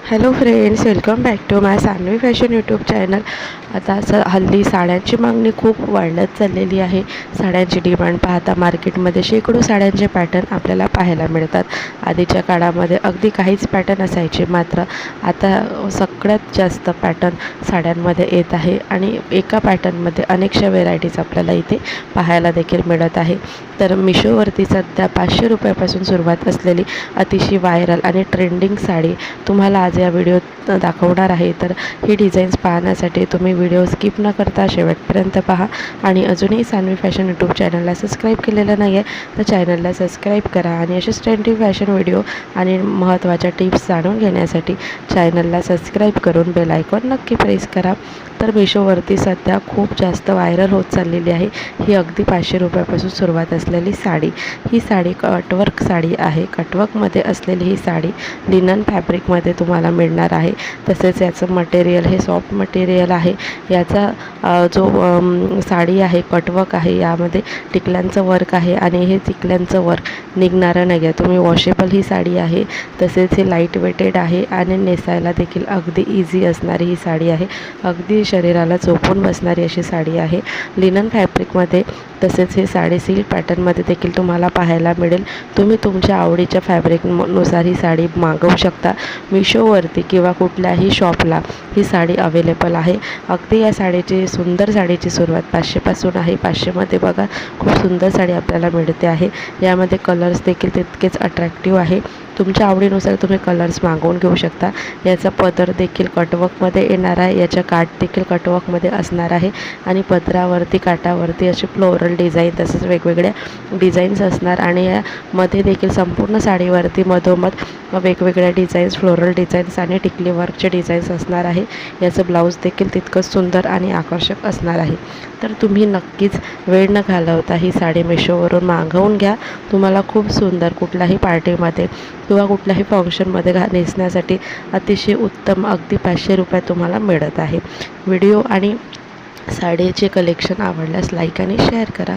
Hello friends, welcome back to my Sanvi fashion YouTube channel. आता हल्ली साड्यांची मागणी खूप वाढत चाललेली आहे. साड्यांची डिमांड पाहता मार्केटमध्ये शेकडो साड्यांचे पॅटर्न आपल्याला पाहायला मिळतात. आधीच्या काळामध्ये अगदी काहीच पॅटर्न असायचे, मात्र आता सगळ्यात जास्त पॅटर्न साड्यांमध्ये येत आहे आणि एका पॅटर्नमध्ये अनेकशा व्हेरायटीज आपल्याला इथे पाहायला देखील मिळत आहे. तर मिशोवरती सध्या 500 रुपयापासून सुरुवात असलेली अतिशय व्हायरल आणि ट्रेंडिंग साडी तुम्हाला आज या व्हिडिओत दाखवणार आहे. तर ही डिझाईन्स पाहण्यासाठी तुम्ही व्हिडिओ स्किप न करता शेवटपर्यंत पहा आणि अजूनही सान्वी फॅशन यूट्यूब चॅनलला सबस्क्राईब केलेलं नाही आहे तर चॅनलला सबस्क्राईब करा आणि असेच ट्रेंडिंग फॅशन व्हिडिओ आणि महत्त्वाच्या टिप्स जाणून घेण्यासाठी चॅनलला सबस्क्राईब करून बेल आयकॉन नक्की प्रेस करा. तर मिशोवरती सध्या खूप जास्त व्हायरल होत चाललेली आहे ही अगदी 500 रुपयापासून सुरुवात असलेली साडी. ही साडी कटवर्क साडी आहे. कटवर्कमध्ये असलेली ही साडी लिनन फॅब्रिकमध्ये तुम्हाला मिळणार आहे. तसेच याचं मटेरियल हे सॉफ्ट मटेरियल आहे. याचा जो साडी आहे कटवर्क आहे, यामध्ये टिकल्यांचं वर्क आहे आणि हे टिकल्यांचं वर्क निघणारं नाही आहे. तुम्ही वॉशेबल ही साडी आहे. तसेच हे लाईट वेटेड आहे आणि नेसायला देखील अगदी इझी असणारी ही साडी आहे. अगदी शरीराला चोपून बसणारी अशी साडी आहे लिनन फॅब्रिकमध्ये. तसेच हे साडी सिल्क पॅटर्नमध्ये देखील तुम्हाला पाहायला मिळेल. तुम्ही तुमच्या आवडीच्या फॅब्रिकनुसार ही साडी मागवू शकता. मिशोवरती किंवा कुठल्याही शॉपला ही साडी अवेलेबल आहे. अगदी या साडीची सुंदर साडीची सुरुवात 500पासून आहे. 500मध्ये बघा खूप सुंदर साडी आपल्याला मिळते आहे. यामध्ये कलर्स देखील तितकेच अट्रॅक्टिव्ह आहे. तुमच्या आवडीनुसार तुम्ही कलर्स मागवून घेऊ शकता. याचा पदर देखील कटवर्कमध्ये येणार आहे. याच्या काठ देखील कटवर्कमध्ये असणार आहे आणि पदरावरती काठावरती असे फ्लोरल डिझाईन तसेच वेगवेगळ्या डिझाईन्स असणार आणि यामध्ये देखील संपूर्ण साडीवरती मधोमध वेगवेगळ्या डिझाईन्स, फ्लोरल डिझाईन्स आणि टिकली वर्कचे डिझाईन्स असणार आहे. याचं ब्लाऊज देखील तितकंच सुंदर आणि आकर्षक असणार आहे. तर तुम्ही नक्कीच वेळ न घालवता ही साडी मिशोवरून मागवून घ्या. तुम्हाला खूप सुंदर कुठल्याही पार्टीमध्ये किंवा कुठल्याही फंक्शनमध्ये नेसण्यासाठी अतिशय उत्तम अगदी 500 रुपयात तुम्हाला मिळत आहे. व्हिडिओ आणि साडीचे कलेक्शन आवडल्यास लाईक आणि शेअर करा.